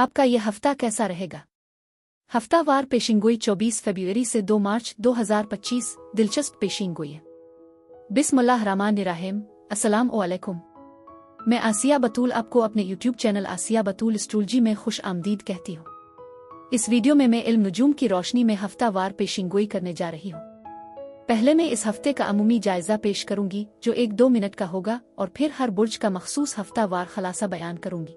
आपका यह हफ्ता कैसा रहेगा? हफ्तावार पेशिंगोई 24 फरवरी से 2 मार्च 2025। दिलचस्प पेशिंगोई है। बिस्मिल्लाहिर्रहमानिर्रहीम। अस्सलाम वालेकुम। मैं आसिया बतूल आपको अपने YouTube चैनल आसिया बतूल एस्ट्रोलॉजी में खुश आमदीद कहती हूँ। इस वीडियो में मैं इल्म नुजूम की रोशनी में हफ्तावार पेशिंगोई करने जा रही हूँ। पहले मैं इस हफ्ते का अमूमी जायजा पेश करूंगी जो 1-2 मिनट का होगा और फिर हर बुर्ज का मखसूस हफ्तावार खलासा बयान करूंगी।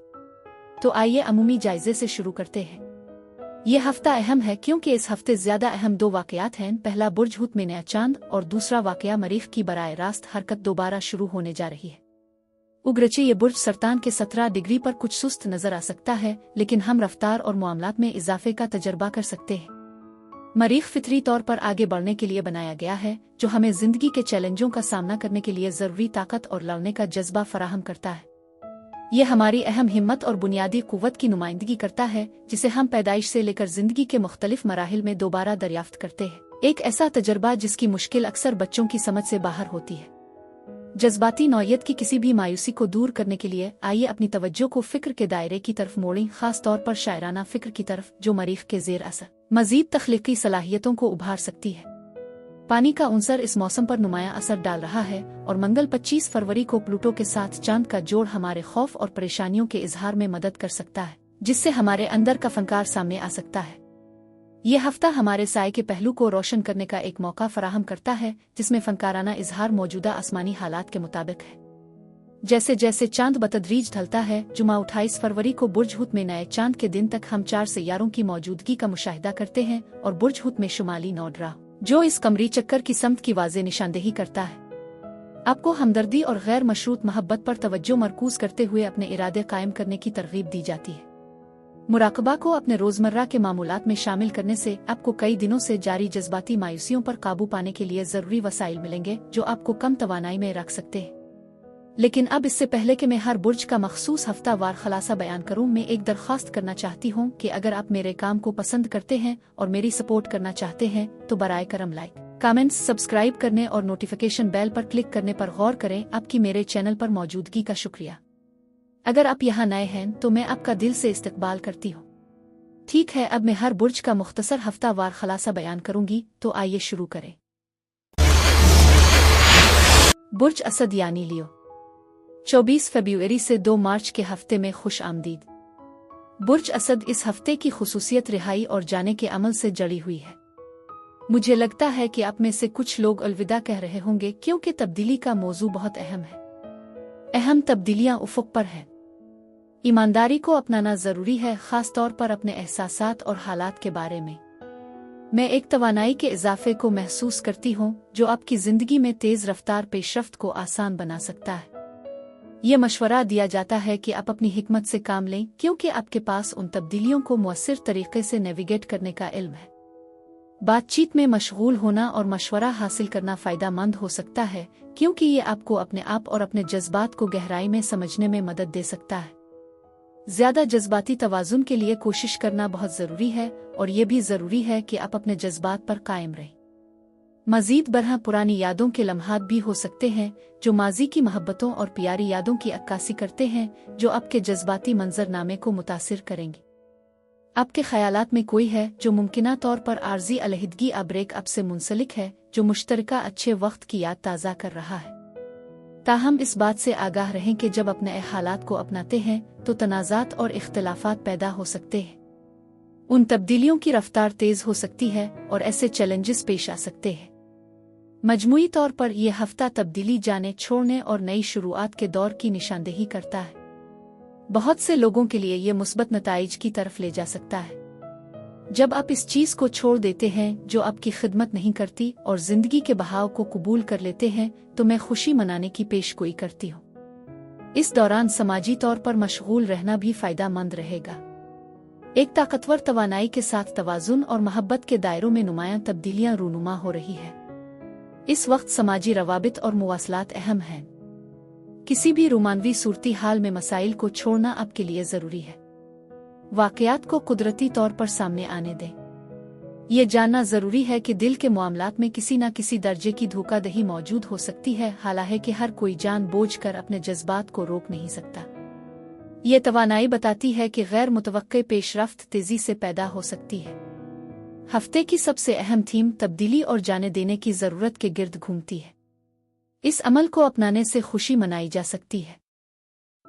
तो आइए अमूमी जायजे से शुरू करते हैं। यह हफ्ता अहम है क्योंकि इस हफ्ते ज्यादा अहम 2 वाकयात हैं। पहला बुर्ज हुत में नया चांद और दूसरा वाकया मरीख की बराह रास्त हरकत दोबारा शुरू होने जा रही है। उग्रचे ये बुर्ज सरतान के 17 डिग्री पर कुछ सुस्त नजर आ सकता है, लेकिन हम रफ्तार और मामलात में इजाफे का तजर्बा कर सकते हैं। मरीख फितरी तौर पर आगे बढ़ने के लिए बनाया गया है, जो हमें जिंदगी के चैलेंजों का सामना करने के लिए जरूरी ताकत और लड़ने का जज्बा फराहम करता है। यह हमारी अहम हिम्मत और बुनियादी कुव्वत की नुमाइंदगी करता है, जिसे हम पैदाइश से लेकर जिंदगी के मुख्तलिफ मराहिल में दोबारा दरियाफ्त करते हैं। एक ऐसा तजर्बा जिसकी मुश्किल अक्सर बच्चों की समझ से बाहर होती है। जज्बाती नौयत की किसी भी मायूसी को दूर करने के लिए आइए अपनी तवज्जो को फिक्र के दायरे की तरफ मोड़ें, खास तौर पर शायराना फिक्र की तरफ, जो मरीख के ज़ेर असर मजीद तख्लीकी सलाहियतों को उभार सकती है। पानी का उनसर इस मौसम पर नुमायां असर डाल रहा है और मंगल 25 फरवरी को प्लूटो के साथ चांद का जोड़ हमारे खौफ और परेशानियों के इजहार में मदद कर सकता है, जिससे हमारे अंदर का फनकार सामने आ सकता है। यह हफ्ता हमारे साए के पहलू को रोशन करने का एक मौका फराहम करता है, जिसमें फनकाराना इजहार मौजूदा आसमानी हालात के मुताबिक है। जैसे जैसे चांद बतदरीज ढलता है, जुमा 28 फरवरी को बुर्ज हुत में नए चांद के दिन तक हम 4 सैयारों की मौजूदगी का मुशाहिदा करते हैं और बुर्ज हुत में शुमाली नोड्रा, जो इस कमरी चक्कर की समत की वाज़े निशानदेही करता है। आपको हमदर्दी और गैर मशरूत मोहब्बत पर तवज्जो मरकूज करते हुए अपने इरादे कायम करने की तरगीब दी जाती है। मुराकबा को अपने रोजमर्रा के मामूलात में शामिल करने से आपको कई दिनों से जारी जज्बाती मायूसियों पर काबू पाने के लिए जरूरी वसाइल मिलेंगे, जो आपको कम तवानाई में रख सकते हैं। लेकिन अब इससे पहले कि मैं हर बुर्ज का मखसूस हफ्तावार खलासा बयान करूं, मैं एक दरख्वास्त करना चाहती हूं कि अगर आप मेरे काम को पसंद करते हैं और मेरी सपोर्ट करना चाहते हैं तो बराए करम लाइक, कमेंट्स, सब्सक्राइब करने और नोटिफिकेशन बेल पर क्लिक करने पर गौर करें। आपकी मेरे चैनल पर मौजूदगी का शुक्रिया। अगर आप यहाँ नए हैं तो मैं आपका दिल से इस्तकबाल करती हूँ। ठीक है, अब मैं हर बुर्ज का मुख्तसर हफ्तावार खलासा बयान करूंगी, तो आइए शुरू करें। बुर्ज असद यानी लियो, 24 फरवरी से 2 मार्च के हफ्ते में खुश आमदीद। बुर्ज असद इस हफ्ते की खुसूसियत रिहाई और जाने के अमल से जड़ी हुई है। मुझे लगता है कि आप में से कुछ लोग अलविदा कह रहे होंगे, क्योंकि तब्दीली का मौजू बहुत अहम है। अहम तब्दीलियां उफ़ुक़ पर हैं। ईमानदारी को अपनाना जरूरी है, खास तौर पर अपने एहसासात और हालात के बारे में। मैं एक तवानाई के इजाफे को महसूस करती हूँ, जो आपकी जिंदगी में तेज रफ्तार पेशरफ्त को आसान बना सकता है। ये मशवरा दिया जाता है कि आप अपनी हिकमत से काम लें, क्योंकि आपके पास उन तब्दीलियों को मुअस्सिर तरीके से नेविगेट करने का इल्म है। बातचीत में मशगूल होना और मशवरा हासिल करना फ़ायदेमंद हो सकता है, क्योंकि ये आपको अपने आप और अपने जज्बात को गहराई में समझने में मदद दे सकता है। ज्यादा जज्बाती तवाज़ुन के लिए कोशिश करना बहुत ज़रूरी है, और ये भी ज़रूरी है कि आप अपने जज्बात पर कायम रहें। मज़ीद बरहा पुरानी यादों के लम्हात भी हो सकते हैं, जो माजी की मोहब्बतों और प्यारी यादों की अक्कासी करते हैं, जो आपके जज्बाती मंजरनामे को मुतासिर करेंगे। आपके ख्यालात में कोई है जो मुमकिना तौर पर आर्जी अलहदगी ब्रेक अप से मुंसलिक है, जो मुश्तरका अच्छे वक्त की याद ताज़ा कर रहा है। ताहम इस बात से आगाह रहें कि जब अपने हालात को अपनाते हैं तो तनाज़ात और इख्तिलाफात पैदा हो सकते हैं। उन तब्दीलियों की रफ्तार तेज़ हो सकती है और ऐसे चैलेंजेस पेश आ सकते हैं। मजमूई तौर पर यह हफ्ता तब्दीली, जाने छोड़ने और नई शुरुआत के दौर की निशानदेही करता है। बहुत से लोगों के लिए यह मुस्बत नताइज की तरफ ले जा सकता है। जब आप इस चीज़ को छोड़ देते हैं जो आपकी खिदमत नहीं करती और जिंदगी के बहाव को कबूल कर लेते हैं, तो मैं खुशी मनाने की पेशगोई करती हूँ। इस दौरान समाजी तौर पर मशगूल रहना भी फायदेमंद रहेगा। एक ताकतवर तवानाई के साथ तवाज़ुन और मोहब्बत के दायरों में नुमायां तब्दीलियां रूनुमा हो रही है। इस वक्त समाजी रवाबित और मुवासलात अहम हैं। किसी भी रोमानवी सूरती हाल में मसाइल को छोड़ना आपके लिए जरूरी है। वाकयात को कुदरती तौर पर सामने आने दें। ये जानना जरूरी है कि दिल के मामलात में किसी न किसी दर्जे की धोखाधड़ी मौजूद हो सकती है, हालांकि हर कोई जानबूझकर अपने जज्बात को रोक नहीं सकता। ये तवानाई बताती है कि गैर मुतवक्के पेशरफ्त तेजी से पैदा हो सकती है। हफ्ते की सबसे अहम थीम तब्दीली और जाने देने की ज़रूरत के गिर्द घूमती है। इस अमल को अपनाने से खुशी मनाई जा सकती है।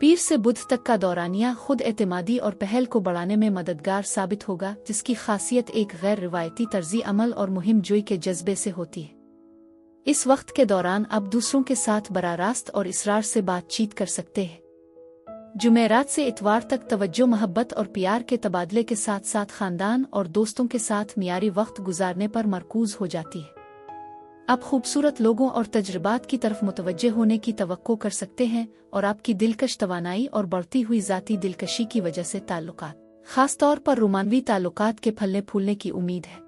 पीर से बुध तक का दौरानिया खुद एतमादी और पहल को बढ़ाने में मददगार साबित होगा, जिसकी खासियत एक गैर रिवायती तर्जी अमल और मुहिम जोई के जज्बे से होती है। इस वक्त के दौरान आप दूसरों के साथ बराह रास्त और इसरार से बातचीत कर सकते हैं। जुमेरात से इतवार तक तवज्जो, मोहब्बत और प्यार के तबादले के साथ साथ खानदान और दोस्तों के साथ मियारी वक्त गुजारने पर मरकूज हो जाती है। आप खूबसूरत लोगों और तजुर्बात की तरफ मुतवज्जे होने की तवक्को कर सकते हैं और आपकी दिलकश तवानाई और बढ़ती हुई ज़ाती दिलकशी की वजह से ताल्लुकात, खास तौर पर रोमानवी ताल्लुकात के फलने फूलने की उम्मीद है।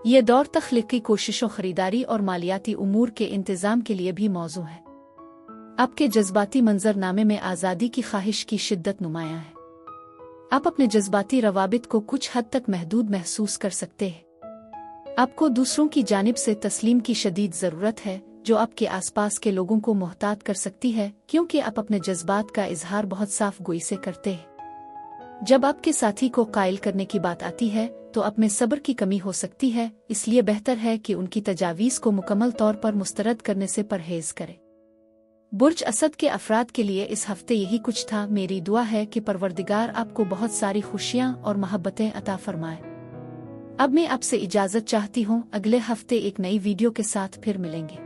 ये दौर तख्लीकी कोशिशों, खरीदारी और मालियाती उमूर के इंतज़ाम के लिए भी मौजू है। आपके जज्बाती मंजरनामे में आज़ादी की ख्वाहिश की शिद्दत नुमायां है। आप अपने जज्बाती रवाबित को कुछ हद तक महदूद महसूस कर सकते हैं। आपको दूसरों की जानिब से तस्लीम की शदीद ज़रूरत है, जो आपके आसपास के लोगों को मोहतात कर सकती है, क्योंकि आप अपने जज्बात का इजहार बहुत साफ गोई से करते हैं। जब आपके साथी को कायल करने की बात आती है तो आप में सब्र की कमी हो सकती है, इसलिए बेहतर है कि उनकी तजावीज़ को मुकम्मल तौर पर मुस्तरद करने से परहेज करें। बुर्ज असद के अफराद के लिए इस हफ्ते यही कुछ था। मेरी दुआ है कि परवरदिगार आपको बहुत सारी खुशियाँ और मोहब्बतें अता फरमाए। अब मैं आपसे इजाज़त चाहती हूँ। अगले हफ्ते एक नई वीडियो के साथ फिर मिलेंगे।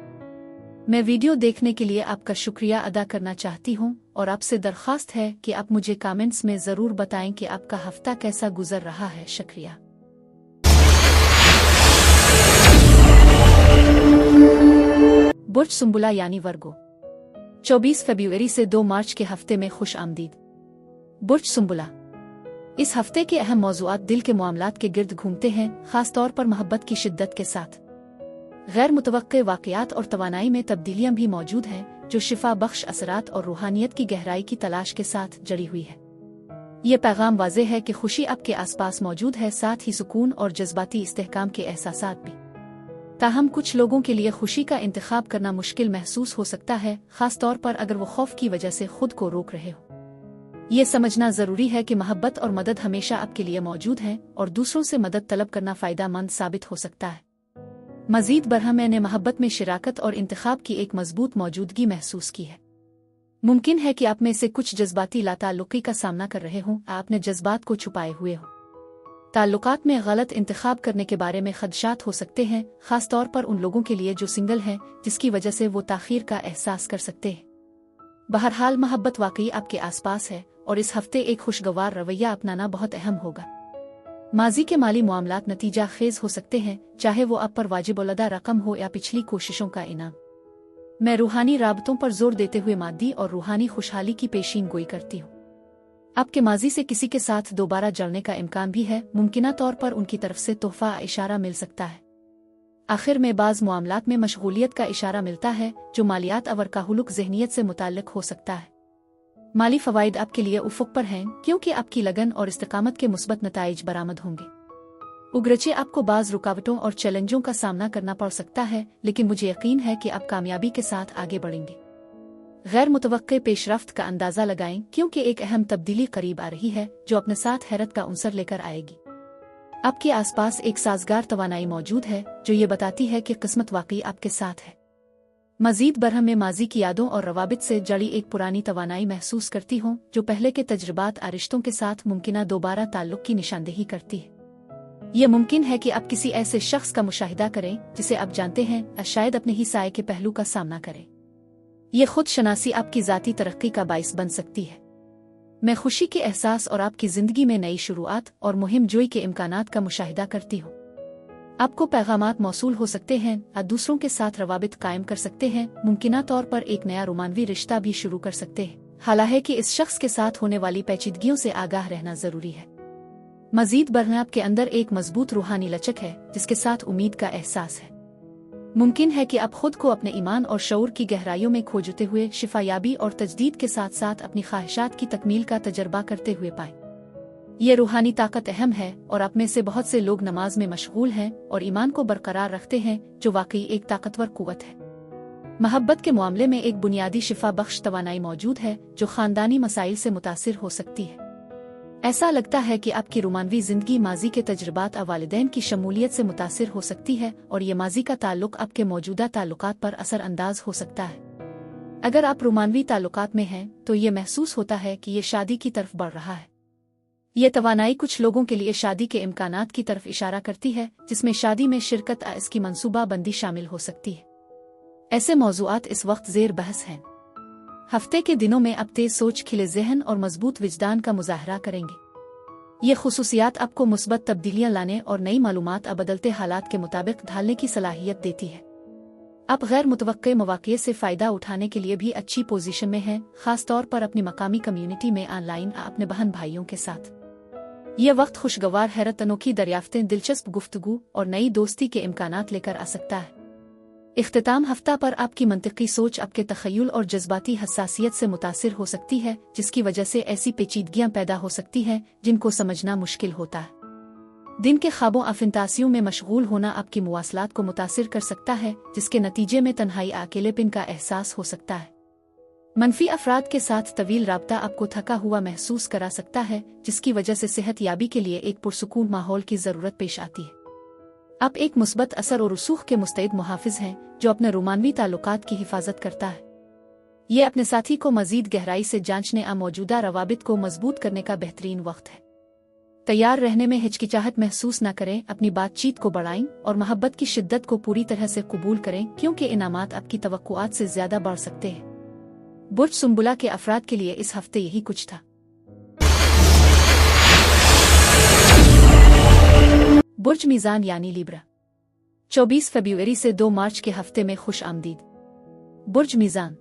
मैं वीडियो देखने के लिए आपका शुक्रिया अदा करना चाहती हूँ और आपसे दरख्वास्त है कि आप मुझे कमेंट्स में ज़रूर बताएं कि आपका हफ्ता कैसा गुजर रहा है। शुक्रिया। बुर्ज सुंबुला यानी वर्गो, 24 फरवरी से 2 मार्च के हफ्ते में खुश आमदीद। बुर्ज सुंबुला, इस हफ्ते के अहम मौज़ूआत दिल के मामलात के गिर्द घूमते हैं, खास तौर पर मोहब्बत की शिद्दत के साथ। गैर मुतवक्के वाक़यात और तवानाई में तब्दीलियां भी मौजूद हैं, जो शिफा बख्श असरात और रूहानियत की गहराई की तलाश के साथ जड़ी हुई है। ये पैगाम वाज़े है कि खुशी आपके आसपास मौजूद है, साथ ही सुकून और जज्बाती इस्तेहकाम के एहसासात भी। ताहम कुछ लोगों के लिए खुशी का इंतखाब करना मुश्किल महसूस हो सकता है, खास तौर पर अगर वो खौफ की वजह से खुद को रोक रहे हो। ये समझना ज़रूरी है कि मोहब्बत और मदद हमेशा आपके लिए मौजूद है और दूसरों से मदद तलब करना फ़ायदेमंद साबित हो सकता है। मज़ीद बरहा मैंने मोहब्बत में शिराकत और इंतखाब की एक मजबूत मौजूदगी महसूस की है। मुमकिन है कि आप में से कुछ जज्बाती लाताल्लुकी का सामना कर रहे हों, आपने जज्बात को छुपाए हुए हो। ताल्लुकात में गलत इंतखाब करने के बारे में खदशात हो सकते हैं, खास तौर पर उन लोगों के लिए जो सिंगल हैं, जिसकी वजह से वो ताख़ीर का एहसास कर सकते हैं। बहरहाल मोहब्बत वाकई आपके आसपास है और इस हफ्ते एक खुशगवार रवैया अपनाना बहुत अहम होगा। माजी के माली मामलात नतीजा खेज हो सकते हैं, चाहे वो आप पर वाजिब-उल-अदा रकम हो या पिछली कोशिशों का इनाम। मैं रूहानी राबतों पर जोर देते हुए मादी और रूहानी खुशहाली की पेशीन गोई करती हूँ। आपके माजी से किसी के साथ दोबारा जड़ने का इम्कान भी है, मुमकिना तौर पर उनकी तरफ से तोहफा इशारा मिल सकता है। आखिर में बाज़ मामलात में मशगूलियत का इशारा मिलता है, जो मालियात और काहुलुक ज़हनियत से मुताल्लिक हो सकता है। माली फ़वाइद आपके लिए उफ़ुक़ पर हैं, क्योंकि आपकी लगन और इस्तिक़ामत के मुस्बत नताइज बरामद होंगे। उगरचे आपको बाज़ रुकावटों और चैलेंजों का सामना करना पड़ सकता है, लेकिन मुझे यकीन है कि आप कामयाबी के साथ आगे बढ़ेंगे। गैर मुतवक्के पेशरफ्त का अंदाज़ा लगाएं, क्योंकि एक अहम तब्दीली करीब आ रही है, जो अपने साथ हैरत का उनसर लेकर आएगी। आपके आसपास एक साज़गार तवानाई मौजूद है, जो ये बताती है कि किस्मत वाकई आपके साथ है। मज़ीद बरहम में माजी की यादों और रवाबित से जड़ी एक पुरानी तवानाई महसूस करती हूँ, जो पहले के तजुर्बात और रिश्तों के साथ मुमकिना दोबारा ताल्लुक़ की निशानदेही करती है। ये मुमकिन है कि आप किसी ऐसे शख्स का मुशाहिदा करें जिसे आप जानते हैं, और शायद अपने ही साये के पहलू का सामना करें। ये खुद शनासी आपकी ज़ाती तरक्की का बाइस बन सकती है। मैं खुशी के एहसास और आपकी ज़िंदगी में नई शुरुआत और मुहिम जोई के इम्कानात का मुशाहिदा करती हूँ। आपको पैगामात मौसूल हो सकते हैं और दूसरों के साथ रवाबित कायम कर सकते हैं, मुमकिना तौर पर एक नया रोमानवी रिश्ता भी शुरू कर सकते हैं। हालांकि इस शख्स के साथ होने वाली पेचीदगियों से आगाह रहना ज़रूरी है। मज़ीद बरहम आपके अंदर एक मजबूत रूहानी लचक है, जिसके साथ उम्मीद का एहसास है। मुमकिन है कि आप खुद को अपने ईमान और शऊर की गहराइयों में खोजते हुए शिफायाबी और तजदीद के साथ साथ अपनी ख्वाहिशात की तकमील का तजर्बा करते हुए पाएं। ये रूहानी ताकत अहम है और आप में से बहुत से लोग नमाज में मशगूल हैं और ईमान को बरकरार रखते हैं, जो वाकई एक ताकतवर कुव्वत है। मोहब्बत के मामले में एक बुनियादी शिफा बख्श तवानाई मौजूद है जो खानदानी मसाइल से मुतासिर हो सकती है। ऐसा लगता है कि आपकी रोमानवी जिंदगी माजी के तजुर्बात और वालिदैन की शमूलियत से मुतासिर हो सकती है और ये माजी का ताल्लुक आपके मौजूदा ताल्लुकात पर असरअंदाज हो सकता है। अगर आप रोमानवी ताल्लुकात में हैं तो ये महसूस होता है कि ये शादी की तरफ बढ़ रहा है। ये तवानाई कुछ लोगों के लिए शादी के इम्कानात की तरफ इशारा करती है, जिसमें शादी में शिरकत और इसकी मंसूबा बंदी शामिल हो सकती है। ऐसे मौज़ूआत इस वक्त ज़ेर बहस हैं। हफ्ते के दिनों में आप तेज सोच, खिले ज़हन और मजबूत विजदान का मुजाहरा करेंगे। ये खुसूसियात आपको मुस्बत तब्दीलियां लाने और नई मालूमात और बदलते हालात के मुताबिक ढालने की सलाहियत देती है। आप गैर मुतवक्के मौक़े से फ़ायदा उठाने के लिए भी अच्छी पोजीशन में हैं, ख़ास तौर पर अपनी मकामी कम्युनिटी में ऑनलाइन अपने बहन भाइयों के साथ। यह वक्त खुशगवार, हैरत अनोखी दरियाफ्तें, दिलचस्प गुफ्तगू और नई दोस्ती के इम्कानात लेकर आ सकता है। इख्तिताम हफ्ता पर आपकी मंतिकी सोच आपके तख़य्युल और जज्बाती हसासियत से मुतासिर हो सकती है, जिसकी वजह से ऐसी पेचीदगियां पैदा हो सकती हैं जिनको समझना मुश्किल होता है। दिन के ख्वाबों और फंतासियों में मशगूल होना आपकी मुवासलात को मुतासिर कर सकता है, जिसके नतीजे में तन्हाई अकेलेपन का एहसास हो सकता है। मनफी अफराद के साथ तवील राब्ता आपको थका हुआ महसूस करा सकता है, जिसकी वजह से सेहत याबी के लिए एक पुरसुकून माहौल की ज़रूरत पेश आती है। आप एक मुस्बत असर और रसूख के मुस्तैद मुहाफिज हैं जो अपने रोमानवी ताल्लुकात की हिफाजत करता है। ये अपने साथी को मजीद गहराई से जांचने और मौजूदा रवाबित को मजबूत करने का बेहतरीन वक्त है। तैयार रहने में हिचकिचाहट महसूस न करें, अपनी बातचीत को बढ़ाएं और मोहब्बत की शिद्दत को पूरी तरह से कबूल करें, क्योंकि इनामात आपकी तवक्कुआत से ज्यादा बढ़ सकते हैं। बुर्ज सुंबुला के अफराद के लिए इस हफ्ते यही कुछ था। बुर्ज मीज़ान यानी लिब्रा, 24 फरवरी से 2 मार्च के हफ्ते में खुश आमदीद। बुर्ज मीज़ान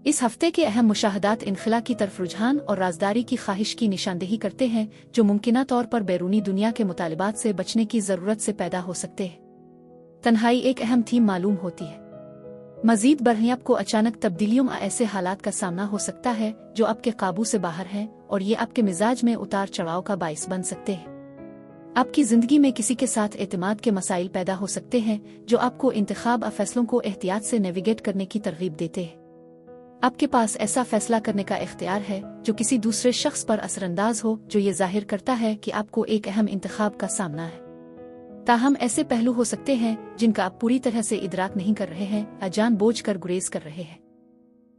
इस हफ्ते के अहम मुशाहदात इनखिला की तरफ रुझान और राजदारी की ख्वाहिश की निशानदेही करते हैं, जो मुमकिना तौर पर बैरूनी दुनिया के मुतालिबात से बचने की ज़रूरत से पैदा हो सकते हैं। तन्हाई एक अहम थीम मालूम होती है। मजीद बढ़िया आपको अचानक तब्दीलियों और ऐसे हालात का सामना हो सकता है जो आपके काबू से बाहर हैं और ये आपके मिजाज में उतार चढ़ाव का बाइस बन सकते हैं। आपकी जिंदगी में किसी के साथ एतमाद के मसाइल पैदा हो सकते हैं जो आपको इंतखाब और फैसलों को एहतियात से नेविगेट करने की तरगीब देते हैं। आपके पास ऐसा फैसला करने का इख्तियार है जो किसी दूसरे शख्स पर असरअंदाज हो, जो ये जाहिर करता है कि आपको एक अहम इंतखाब का सामना है। ताहम ऐसे पहलू हो सकते हैं जिनका आप पूरी तरह से इदराक नहीं कर रहे हैं या जानबूझकर गुरेज कर रहे हैं।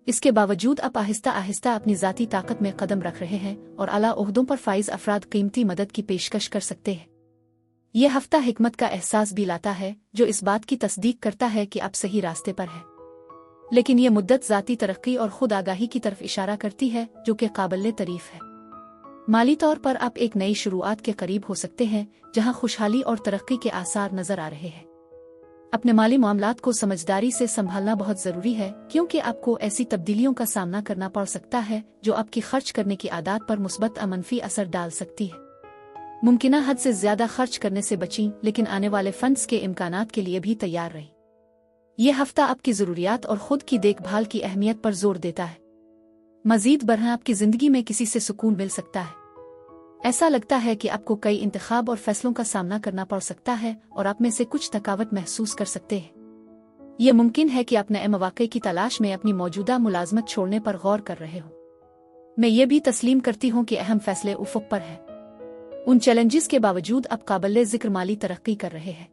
इसके बावजूद आप आहिस्ता आहिस्ता अपनी ज़ाती ताकत में कदम रख रहे हैं और आला ओहदों पर फाइज अफराद कीमती मदद की पेशकश कर सकते हैं। यह हफ्ता हिकमत का एहसास भी लाता है, जो इस बात की तस्दीक करता है कि आप सही रास्ते पर हैं। लेकिन यह मुद्दत ज़ाती तरक्की और खुद आगाही की तरफ इशारा करती है, जो कि काबिल तारीफ है। माली तौर पर आप एक नई शुरुआत के करीब हो सकते हैं, जहां खुशहाली और तरक्की के आसार नजर आ रहे हैं। अपने माली मामलात को समझदारी से संभालना बहुत जरूरी है, क्योंकि आपको ऐसी तब्दीलियों का सामना करना पड़ सकता है जो आपकी खर्च करने की आदत पर मुस्बत और मनफी असर डाल सकती है। मुमकिना हद से ज्यादा खर्च करने से बचीं, लेकिन आने वाले फंड्स के इम्कानात के लिए भी तैयार रहें। यह हफ्ता आपकी जरूरियात और खुद की देखभाल की अहमियत पर जोर देता है। मजीद बढ़ना आपकी जिंदगी में किसी से सुकून मिल सकता है। ऐसा लगता है कि आपको कई इंतखाब और फैसलों का सामना करना पड़ सकता है और आप में से कुछ थकावट महसूस कर सकते हैं। यह मुमकिन है कि आप नए मौके की तलाश में अपनी मौजूदा मुलाजमत छोड़ने पर गौर कर रहे हो। मैं ये भी तस्लीम करती हूँ कि अहम फैसले उफ़ुक़ पर हैं। उन चैलेंजेस के बावजूद आप काबिल ज़िक्र माली तरक्की कर रहे हैं।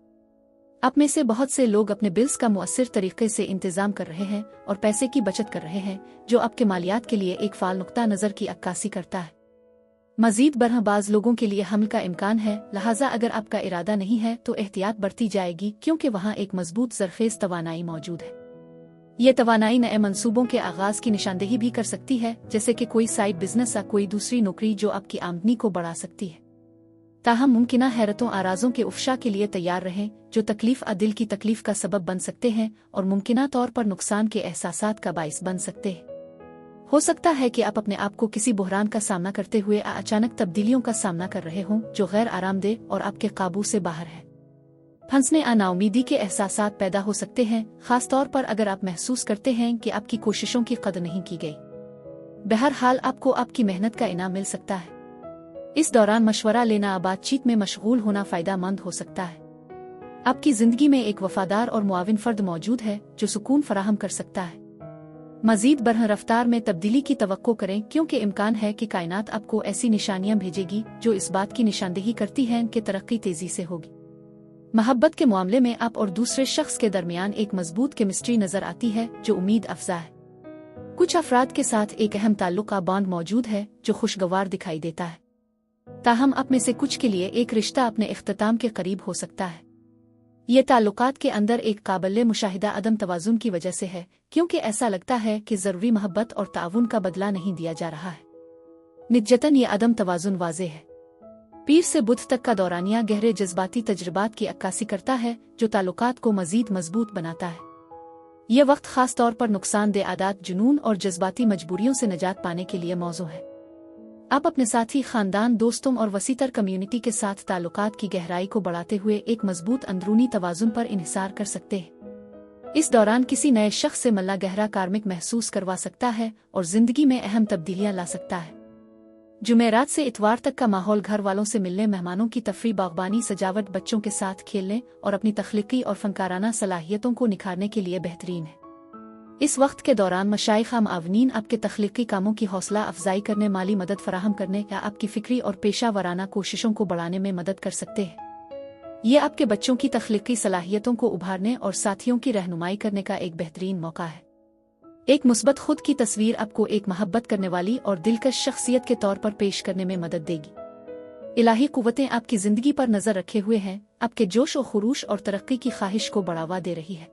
आप में से बहुत से लोग अपने बिल्स का मुअस्सिर तरीके से इंतजाम कर रहे हैं और पैसे की बचत कर रहे हैं, जो आपके मालियात के लिए एक फाल नुक्ता नज़र की अक्कासी करता है। मजीद बरहबाज लोगों के लिए हमल का इम्कान है, लिहाजा अगर आपका इरादा नहीं है तो एहतियात बरती जाएगी, क्योंकि वहाँ एक मजबूत ज़रखेज़ तवानाई मौजूद है। ये तवानाई नए मंसूबों के आगाज की निशानदेही भी कर सकती है, जैसे कि कोई साइड बिजनेस या कोई दूसरी नौकरी जो आपकी आमदनी को बढ़ा सकती है। ताहम मुमकिना हैरतों आराजों के उफ्शा के लिए तैयार रहें, जो तकलीफ और दिल की तकलीफ का सबब बन सकते हैं और मुमकिना तौर पर नुकसान के एहसासात का बाइस बन सकते हैं। हो सकता है कि आप अपने आप को किसी बुहरान का सामना करते हुए अचानक तब्दीलियों का सामना कर रहे हों, जो गैर आरामदेह और आपके काबू से बाहर है। फंसने और नाउमीदी के एहसासात पैदा हो सकते हैं, खास तौर पर अगर आप महसूस करते हैं कि आपकी कोशिशों की कदर नहीं की गई। बहरहाल आपको आपकी मेहनत का इनाम मिल सकता है। इस दौरान मशवरा लेना और बातचीत में मशगूल होना फायदेमंद हो सकता है। आपकी जिंदगी में एक वफादार और मुआविन फर्द मौजूद है जो सुकून फराहम कर सकता है। मजीद बरह रफ्तार में तब्दीली की तवक्को करें, क्योंकि इम्कान है कि कायनात आपको ऐसी निशानियां भेजेगी जो इस बात की निशानदेही करती हैं कि तरक्की तेजी से होगी। मोहब्बत के मामले में आप और दूसरे शख्स के दरमियान एक मजबूत केमिस्ट्री नजर आती है जो उम्मीद अफजा है। कुछ अफराद के साथ एक अहम ताल्लुक का बॉन्ड मौजूद है जो खुशगवार दिखाई देता है। ताहम आप में से कुछ के लिए एक रिश्ता अपने इख्तिताम के करीब हो सकता है। ये ताल्लुकात के अंदर एक काबिल मुशाहिदा अदम तवाज़ुन की वजह से है, क्योंकि ऐसा लगता है कि ज़रूरी मोहब्बत और ताउन का बदला नहीं दिया जा रहा है। निजतन ये अदम तवाज़ुन वाज़े है। पीर से बुध तक का दौरानिया गहरे जज्बाती तजुर्बात की अक्कासी करता है जो ताल्लुकात को मजीद मजबूत बनाता है। यह वक्त खास तौर पर नुकसानदेह आदात, जुनून और जज्बाती मजबूरियों से निजात पाने के लिए मौजू है। आप अपने साथी, खानदान, दोस्तों और वसीतर कम्युनिटी के साथ ताल्लुकात की गहराई को बढ़ाते हुए एक मजबूत अंदरूनी तवाज़ुन पर इन्हिसार कर सकते हैं। इस दौरान किसी नए शख्स से मिलना गहरा कार्मिक महसूस करवा सकता है और जिंदगी में अहम तब्दीलियां ला सकता है। जुमेरात से इतवार तक का माहौल घर वालों से मिलने, मेहमानों की तफरी, बागबानी, सजावट, बच्चों के साथ खेलने और अपनी तख्लीकी और फनकाराना सलाहियतों को निखारने के लिए बेहतरीन है। इस वक्त के दौरान मशाइखा मावनीन आपके तख्लीकी कामों की हौसला अफजाई करने, माली मदद फराहम करने या आपकी फिक्री और पेशा वराना कोशिशों को बढ़ाने में मदद कर सकते हैं। ये आपके बच्चों की तख्लीकी सलाहियतों को उभारने और साथियों की रहनुमाई करने का एक बेहतरीन मौका है। एक मुस्बत खुद की तस्वीर आपको एक मोहब्बत करने वाली और दिलकश शख्सियत के तौर पर पेश करने में मदद देगी। इलाही कुव्वतें आपकी जिंदगी पर नजर रखे हुए हैं, आपके जोश और खुरूश और तरक्की की ख्वाहिश को बढ़ावा दे रही है।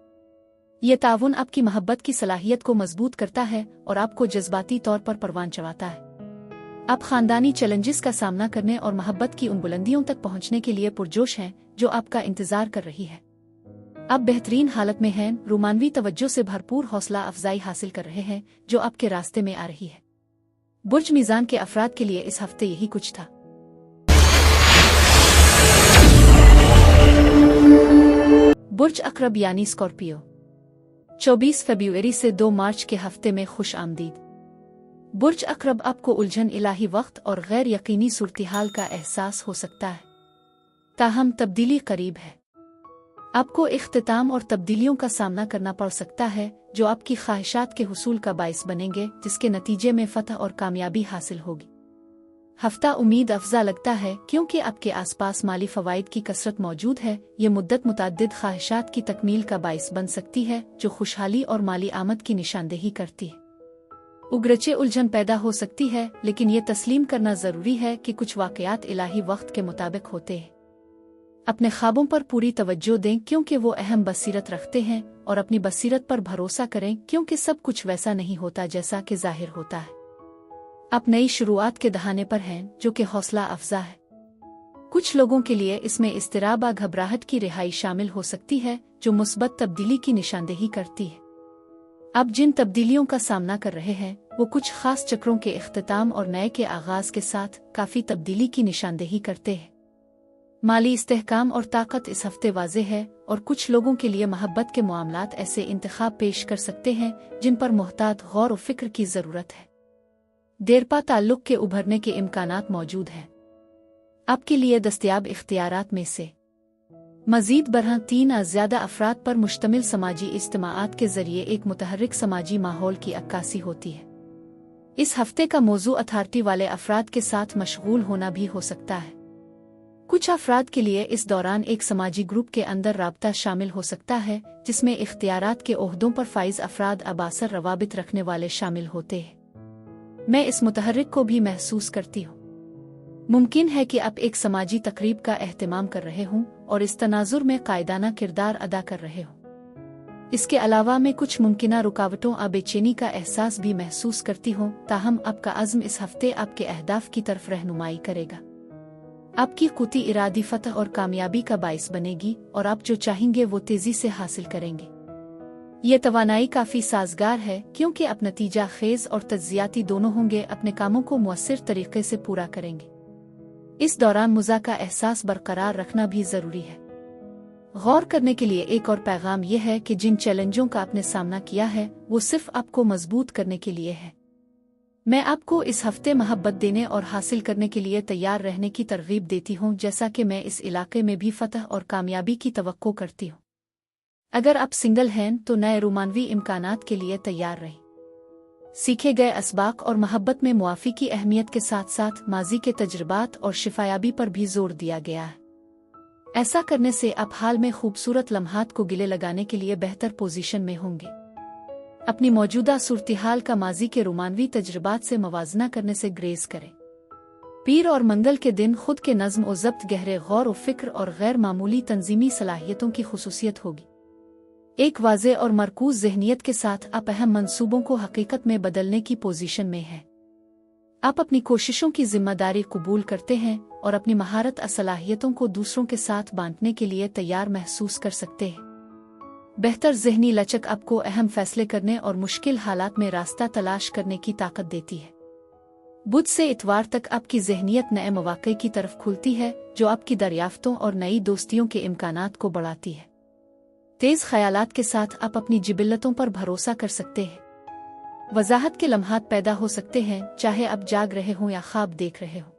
यह ताउन आपकी मोहब्बत की सलाहियत को मजबूत करता है और आपको जज्बाती तौर पर परवान चढ़ाता है। आप खानदानी चैलेंजेस का सामना करने और मोहब्बत की उन बुलंदियों तक पहुंचने के लिए पुरजोश हैं जो आपका इंतजार कर रही है। आप बेहतरीन हालत में हैं, रूमानवी तवज्जो से भरपूर हौसला अफजाई हासिल कर रहे हैं जो आपके रास्ते में आ रही है। बुर्ज मीज़ान के अफराद के लिए इस हफ्ते यही कुछ था। बुर्ज अकरब यानी स्कॉर्पियो, 24 फरवरी से 2 मार्च के हफ्ते में खुश आमदीद। बुर्ज अकरब आपको उलझन, इलाही वक्त और गैर यकीनी सूरत-ए-हाल का एहसास हो सकता है। ताहम तब्दीली करीब है। आपको इख्तिताम और तब्दीलियों का सामना करना पड़ सकता है जो आपकी ख्वाहिशात के हुसूल का बाइस बनेंगे, जिसके नतीजे में फतह और कामयाबी हासिल होगी। हफ्ता उम्मीद अफजा लगता है क्योंकि आपके आसपास माली फवाइद की कसरत मौजूद है। ये मुद्दत मुताद्दिद ख्वाहिशात की तकमील का बाइस बन सकती है जो खुशहाली और माली आमद की निशानदेही करती है। उगरचे उलझन पैदा हो सकती है, लेकिन ये तस्लीम करना जरूरी है कि कुछ वाकयात इलाही वक्त के मुताबिक होते हैं। अपने ख्वाबों पर पूरी तवज्जो दें क्योंकि वो अहम बसीरत रखते हैं, और अपनी बसीरत पर भरोसा करें क्योंकि सब कुछ वैसा नहीं होता जैसा कि जाहिर होता है। आप नई शुरुआत के दहाने पर हैं जो कि हौसला अफजा है। कुछ लोगों के लिए इसमें इज़्तिराब व घबराहट की रिहाई शामिल हो सकती है जो मुस्बत तब्दीली की निशानदेही करती है। आप जिन तब्दीलियों का सामना कर रहे हैं वो कुछ खास चक्रों के इख्तिताम और नए के आगाज के साथ काफी तब्दीली की निशानदेही करते हैं। माली इस्तेहकाम और ताकत इस हफ्ते वाज़े है, और कुछ लोगों के लिए मोहब्बत के मामलात ऐसे इंतखाब पेश कर सकते हैं जिन पर मुहतात गौर और फिक्र की जरूरत है। देरपा ताल्लुक के उभरने के इम्कानात मौजूद हैं। आपके लिए दस्तयाब इख्तियारात में से मजीद बरह 3 या ज़्यादा अफराद पर मुश्तमिल समाजी इज्तिमाआत के जरिए एक मुतहर्रिक समाजी माहौल की अक्कासी होती है। इस हफ्ते का मौजू अथॉरिटी वाले अफराद के साथ मशगूल होना भी हो सकता है। कुछ अफराद के लिए इस दौरान एक समाजी ग्रुप के अंदर राब्ता शामिल हो सकता है जिसमें इख्तियारात के ओहदों पर फाइज अफराद अबासर रवाबित रखने वाले शामिल होते हैं। मैं इस मुतहर्रिक को भी महसूस करती हूँ। मुमकिन है कि आप एक समाजी तकरीब का एहतमाम कर रहे हों और इस तनाजुर में कायदाना किरदार अदा कर रहे हों। इसके अलावा मैं कुछ मुमकिना रुकावटों और बेचैनी का एहसास भी महसूस करती हूँ। ताहम आपका अज़्म इस हफ्ते आपके अहदाफ की तरफ रहनुमाई करेगा। आपकी कुती इरादी फतह और कामयाबी का बाइस बनेगी और आप जो चाहेंगे वो तेजी से हासिल करेंगे। ये तवानाई काफी साजगार है क्योंकि आप नतीजा खेज और तज्जियाती दोनों होंगे, अपने कामों को मुअस्सिर तरीके से पूरा करेंगे। इस दौरान मुज़ा का एहसास बरकरार रखना भी जरूरी है। गौर करने के लिए एक और पैगाम यह है कि जिन चैलेंजों का आपने सामना किया है वो सिर्फ आपको मजबूत करने के लिए है। मैं आपको इस हफ्ते मोहब्बत देने और हासिल करने के लिए तैयार रहने की तरगीब देती हूँ, जैसा कि मैं इस इलाके में भी फतह और कामयाबी की तवक्को करती हूँ। अगर आप सिंगल हैं तो नए रोमानवी इम्कानात के लिए तैयार रहें। सीखे गए असबाक और मोहब्बत में मुआफ़ी की अहमियत के साथ साथ माजी के तजुर्बात और शिफायाबी पर भी जोर दिया गया है। ऐसा करने से आप हाल में खूबसूरत लम्हात को गिले लगाने के लिए बेहतर पोजीशन में होंगे। अपनी मौजूदा सूरत-ए-हाल का माजी के रोमानवी तजुर्बात से मवाजना करने से ग्रेज़ करें। पीर और मंगल के दिन खुद के नज़्म और ज़ब्त, गहरे गौर व फिक्र और गैर मामूली तंजीमी सलाहियतों की खुसूसियत होगी। एक वाज़े और मरकूज़ ज़हनियत के साथ आप अहम मंसूबों को हकीकत में बदलने की पोजीशन में हैं। आप अपनी कोशिशों की जिम्मेदारी कबूल करते हैं और अपनी महारत और सलाहियतों को दूसरों के साथ बांटने के लिए तैयार महसूस कर सकते हैं। बेहतर ज़हनी लचक आपको अहम फैसले करने और मुश्किल हालात में रास्ता तलाश करने की ताकत देती है। बुध से इतवार तक आपकी ज़हनियत नए मौक़े की तरफ खुलती है, जो आपकी दरियाफ्तों और नई दोस्तियों के इम्कानात को बढ़ाती है। तेज़ ख़यालात के साथ आप अपनी जिबिल्लतों पर भरोसा कर सकते हैं। वज़ाहत के लम्हात पैदा हो सकते हैं, चाहे आप जाग रहे हों या ख्वाब देख रहे हों।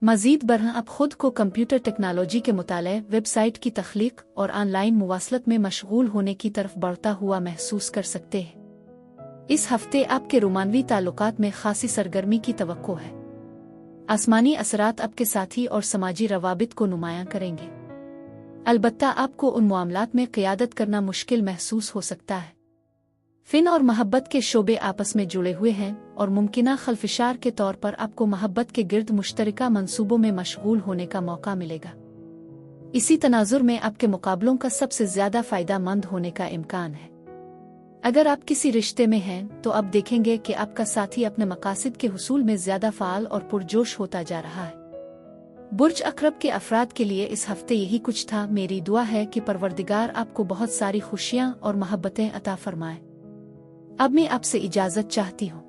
मज़ीद बरह आप खुद को कंप्यूटर टेक्नोलॉजी के मुताले, वेबसाइट की तख्लीक और ऑनलाइन मुवासलत में मशगूल होने की तरफ बढ़ता हुआ महसूस कर सकते हैं। इस हफ्ते आपके रोमानवी ताल्लुकात में खासी सरगर्मी की तवक्को है। आसमानी असरात आपके साथी और समाजी रवाबित को नुमायां करेंगे। अलबत्ता आपको उन मामलात में क़ियादत करना मुश्किल महसूस हो सकता है। फ़िन और मोहब्बत के शोबे आपस में जुड़े हुए हैं और मुमकिना खलफिशार के तौर पर आपको मोहब्बत के गिर्द मुश्तरका मंसूबों में मशगूल होने का मौका मिलेगा। इसी तनाजुर में आपके मुकाबलों का सबसे ज़्यादा फ़ायदा मंद होने का इम्कान है। अगर आप किसी रिश्ते में हैं तो अब देखेंगे कि आपका साथी अपने मकासद के हुसूल में ज़्यादा फ़ाल और पुरजोश होता जा रहा है। बुर्ज अक़रब के अफराद के लिए इस हफ्ते यही कुछ था। मेरी दुआ है कि परवरदिगार आपको बहुत सारी खुशियाँ और मोहब्बतें अता फरमाए। अब मैं आपसे इजाज़त चाहती हूँ।